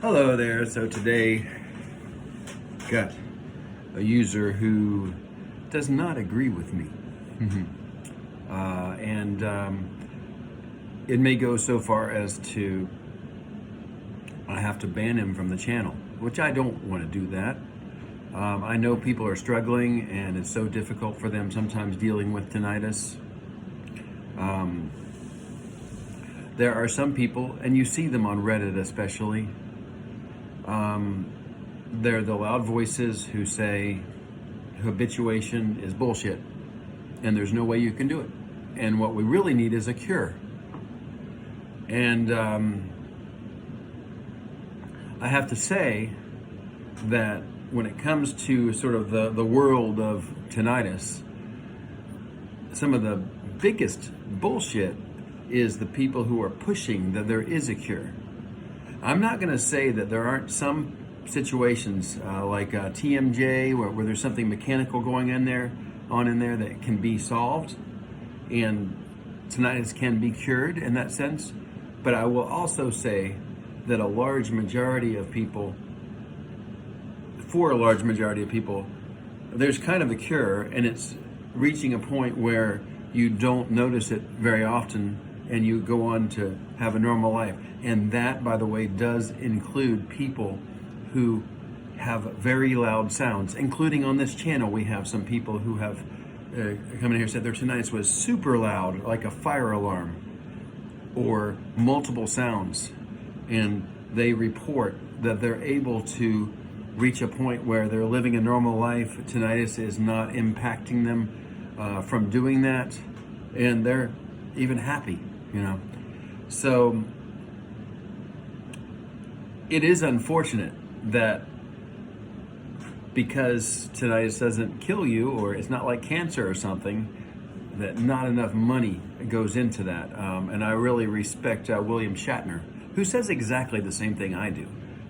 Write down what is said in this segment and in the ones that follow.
Hello there. So today, got a user who does not agree with me. and It may go so far as to I have to ban him from the channel, which I don't want to do that. I know people are struggling and it's so difficult for them sometimes dealing with tinnitus. There are some people, and you see them on Reddit especially, they're the loud voices who say habituation is bullshit and there's no way you can do it. And what we really need is a cure. And I have to say that when it comes to sort of the world of tinnitus, some of the biggest bullshit is the people who are pushing that there is a cure. I'm not going to say that there aren't some situations like TMJ where there's something mechanical going in there that can be solved and tinnitus can be cured in that sense. But I will also say that for a large majority of people, there's kind of a cure, and it's reaching a point where you don't notice it very often and you go on to have a normal life. And that, by the way, does include people who have very loud sounds, including on this channel. We have some people who have come in here and said their tinnitus was super loud, like a fire alarm, or multiple sounds. And they report that they're able to reach a point where they're living a normal life. Tinnitus is not impacting them from doing that, and they're even happy, So it is unfortunate that because tinnitus doesn't kill you, or it's not like cancer or something, that not enough money goes into that. And I really respect William Shatner, who says exactly the same thing I do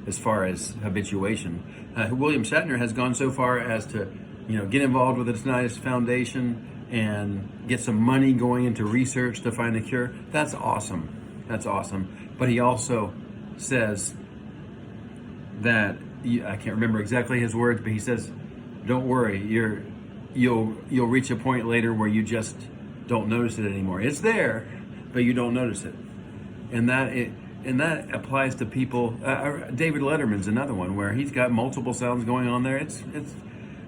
as far as habituation. William Shatner has gone so far as to, get involved with the Tinnitus Foundation and get some money going into research to find a cure. That's awesome. That's awesome. But he also says that, I can't remember exactly his words, but he says, "Don't worry, you'll reach a point later where you just don't notice it anymore. It's there, but you don't notice it." And that applies to people. David Letterman's another one where he's got multiple sounds going on there. It's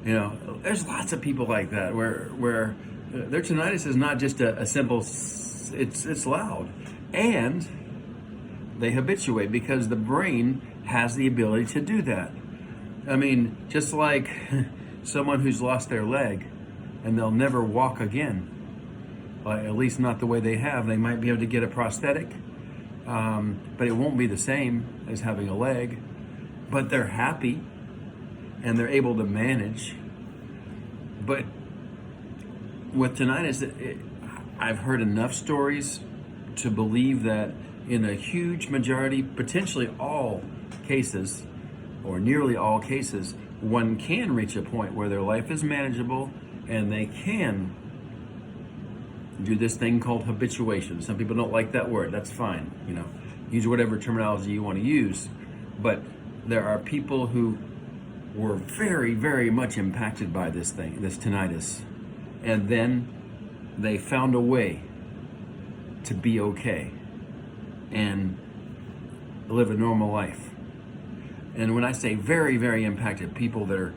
there's lots of people like that where their tinnitus is not just a simple. It's loud, and they habituate because the brain has the ability to do that. I mean, just like someone who's lost their leg and they'll never walk again, at least not the way they have. They might be able to get a prosthetic, but it won't be the same as having a leg. But they're happy and they're able to manage. But with tinnitus, I've heard enough stories to believe that in a huge majority, potentially all cases, or nearly all cases, one can reach a point where their life is manageable and they can do this thing called habituation. Some people don't like that word. That's fine. Use whatever terminology you want to use. But there are people who were very, very much impacted by this tinnitus. And then they found a way to be okay and live a normal life. And when I say very, very impacted, people that are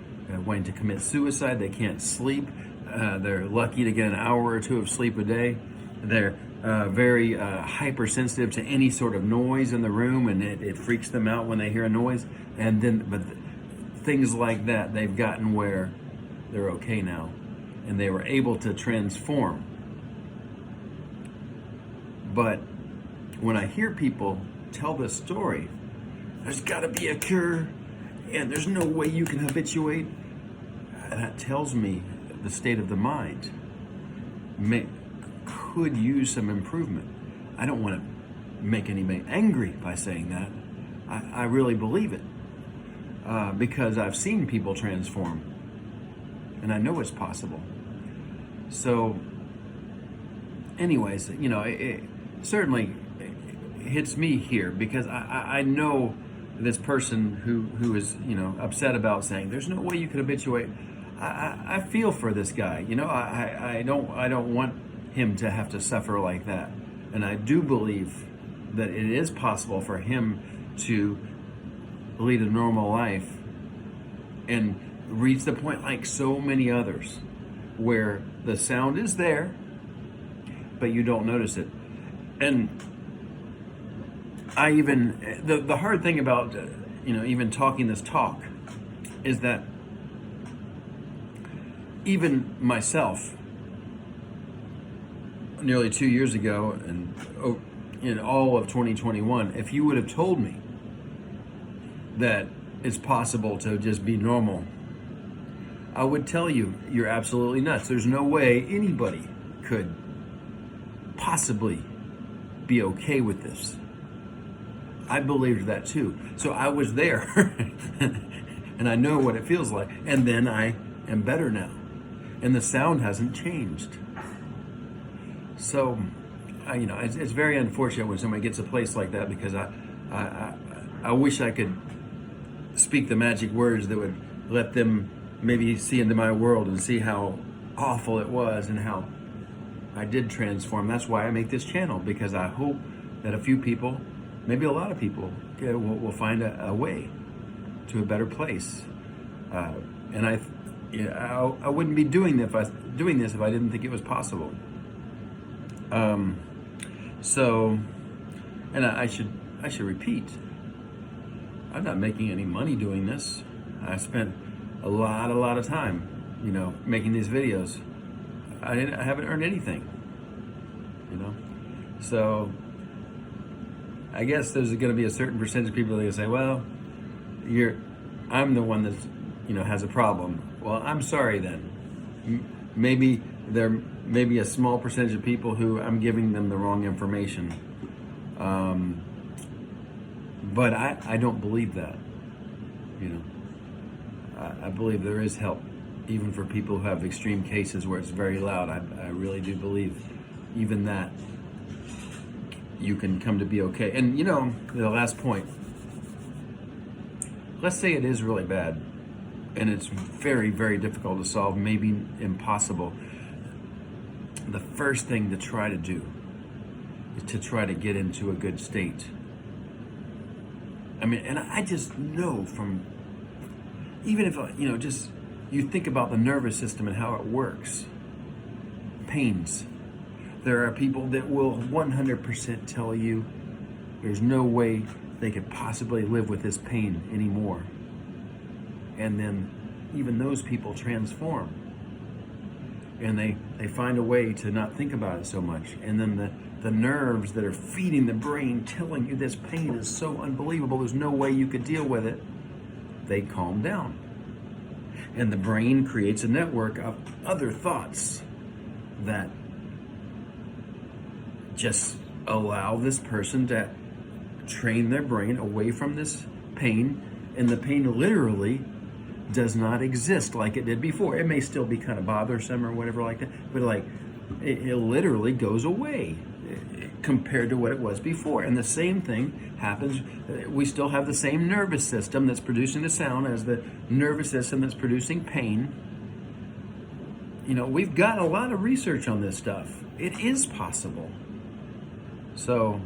wanting to commit suicide, they can't sleep, they're lucky to get an hour or two of sleep a day, they're very hypersensitive to any sort of noise in the room, and it freaks them out when they hear a noise. But things like that, they've gotten where they're okay now, and they were able to transform. But when I hear people tell this story, there's got to be a cure, and there's no way you can habituate, that tells me the state of the mind could use some improvement. I don't want to make anybody angry by saying that. I really believe it because I've seen people transform, and I know it's possible. So anyways, it certainly hits me here because I know this person who is, upset about saying there's no way you could habituate. I feel for this guy. I don't want him to have to suffer like that. And I do believe that it is possible for him to lead a normal life and reach the point, like so many others, where the sound is there, but you don't notice it. And the hard thing about even talking this talk is that even myself, nearly 2 years ago, and in all of 2021, if you would have told me that it's possible to just be normal, I would tell you you're absolutely nuts. There's no way anybody could possibly be okay with this. I believed that too. So I was there and I know what it feels like. And then I am better now. And the sound hasn't changed. So, it's very unfortunate when somebody gets a place like that, because I wish I could speak the magic words that would let them maybe see into my world and see how awful it was and how I did transform. That's why I make this channel, because I hope that a few people, maybe a lot of people, will find a way to a better place. And I wouldn't be doing this if I didn't think it was possible. So, and I should repeat, I'm not making any money doing this. I spent a lot of time, making these videos. I haven't earned anything, So I guess there's going to be a certain percentage of people that are going to say, well, I'm the one that's, has a problem. Well, I'm sorry then. Maybe there may be a small percentage of people who I'm giving them the wrong information. But I don't believe that. I believe there is help, even for people who have extreme cases where it's very loud. I really do believe even that you can come to be okay. And the last point, let's say it is really bad and it's very, very difficult to solve, maybe impossible. The first thing to try to do is to try to get into a good state. And I just know from, even if, just you think about the nervous system and how it works, pains. There are people that will 100% tell you there's no way they could possibly live with this pain anymore. And then even those people transform. And they find a way to not think about it so much. And then the nerves that are feeding the brain, telling you this pain is so unbelievable, there's no way you could deal with it, they calm down. And the brain creates a network of other thoughts that just allow this person to train their brain away from this pain. And the pain literally does not exist like it did before. It may still be kind of bothersome or whatever like that, but it literally goes away compared to what it was before. And the same thing happens. We still have the same nervous system that's producing the sound as the nervous system that's producing pain. We've got a lot of research on this stuff. It is possible. So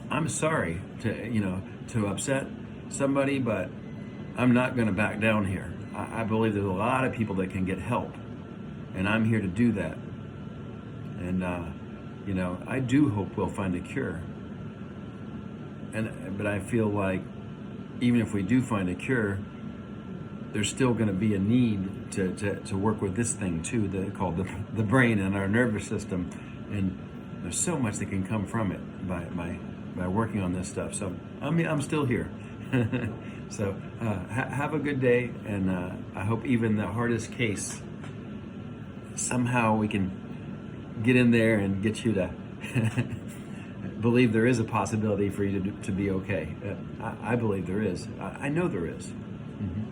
I'm sorry to upset somebody, but I'm not going to back down here. I believe there's a lot of people that can get help, and I'm here to do that. And I do hope we'll find a cure. But I feel like even if we do find a cure, there's still going to be a need to work with this thing too, called the brain and our nervous system. And there's so much that can come from it by working on this stuff. So I'm still here. So have a good day, and I hope even the hardest case, somehow we can get in there and get you to believe there is a possibility for you to be okay. I believe there is. I know there is. Mm-hmm.